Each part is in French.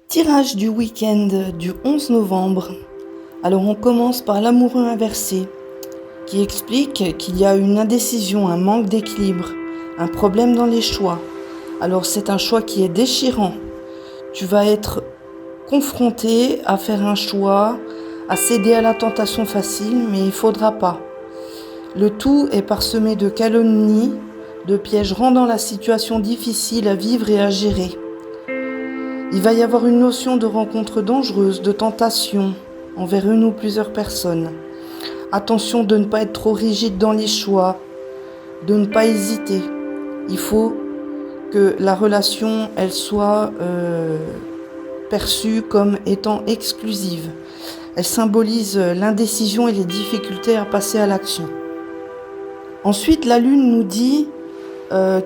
Tirage du week-end du 11 novembre. Alors on commence par l'amoureux inversé, qui explique qu'il y a une indécision, un manque d'équilibre, un problème dans les choix. Alors c'est un choix qui est déchirant. Tu vas être confronté à faire un choix, à céder à la tentation facile, mais il ne faudra pas. Le tout est parsemé de calomnies, de pièges rendant la situation difficile à vivre et à gérer. Il va y avoir une notion de rencontre dangereuse, de tentation envers une ou plusieurs personnes. Attention de ne pas être trop rigide dans les choix, de ne pas hésiter. Il faut que la relation, elle soit perçue comme étant exclusive. Elle symbolise l'indécision et les difficultés à passer à l'action. Ensuite, la lune nous dit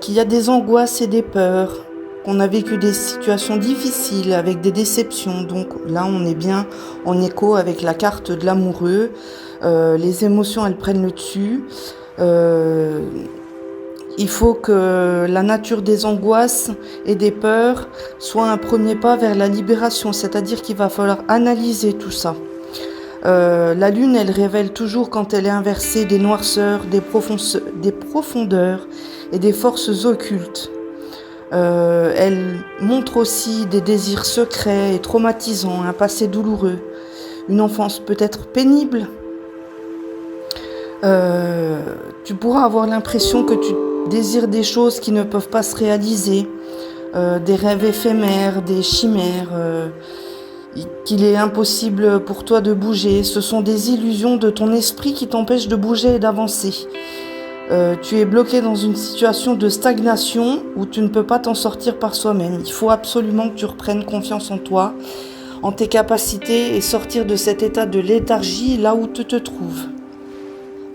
qu'il y a des angoisses et des peurs, qu'on a vécu des situations difficiles avec des déceptions. Donc là, on est bien en écho avec la carte de l'amoureux. Les émotions, elles prennent le dessus. Il faut que la nature des angoisses et des peurs soit un premier pas vers la libération, c'est-à-dire qu'il va falloir analyser tout ça. La lune, elle révèle toujours, quand elle est inversée, des noirceurs, des profondeurs et des forces occultes. Elle montre aussi des désirs secrets et traumatisants, un passé douloureux, une enfance peut-être pénible. Tu pourras avoir l'impression que tu désires des choses qui ne peuvent pas se réaliser, des rêves éphémères, des chimères, qu'il est impossible pour toi de bouger. Ce sont des illusions de ton esprit qui t'empêchent de bouger et d'avancer. Tu es bloqué dans une situation de stagnation où tu ne peux pas t'en sortir par soi-même. Il faut absolument que tu reprennes confiance en toi, en tes capacités, et sortir de cet état de léthargie là où tu te trouves.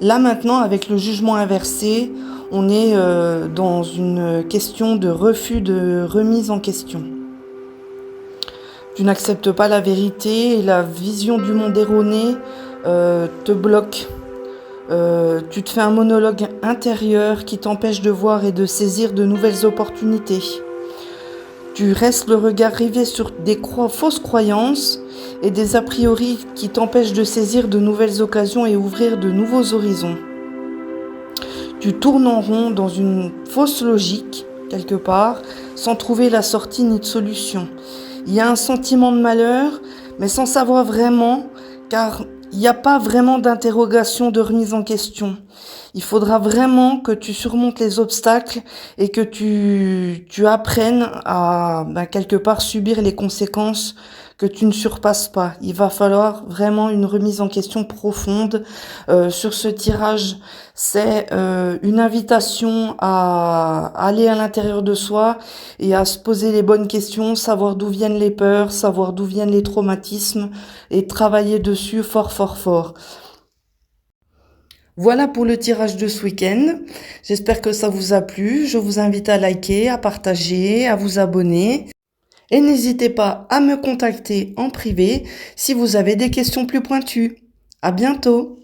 Là maintenant, avec le jugement inversé, on est dans une question de refus de remise en question. Tu n'acceptes pas la vérité et la vision du monde erronée te bloque. Tu te fais un monologue intérieur qui t'empêche de voir et de saisir de nouvelles opportunités. Tu restes le regard rivé sur des fausses croyances et des a priori qui t'empêchent de saisir de nouvelles occasions et ouvrir de nouveaux horizons. Tu tournes en rond dans une fausse logique, quelque part, sans trouver la sortie ni de solution. Il y a un sentiment de malheur, mais sans savoir vraiment, car il n'y a pas vraiment d'interrogation, de remise en question. Il faudra vraiment que tu surmontes les obstacles et que tu apprennes à quelque part subir les conséquences que tu ne surpasses pas. Il va falloir vraiment une remise en question profonde. Sur ce tirage, c'est une invitation à aller à l'intérieur de soi et à se poser les bonnes questions, savoir d'où viennent les peurs, savoir d'où viennent les traumatismes et travailler dessus fort, fort, fort. Voilà pour le tirage de ce week-end. J'espère que ça vous a plu. Je vous invite à liker, à partager, à vous abonner. Et n'hésitez pas à me contacter en privé si vous avez des questions plus pointues. À bientôt!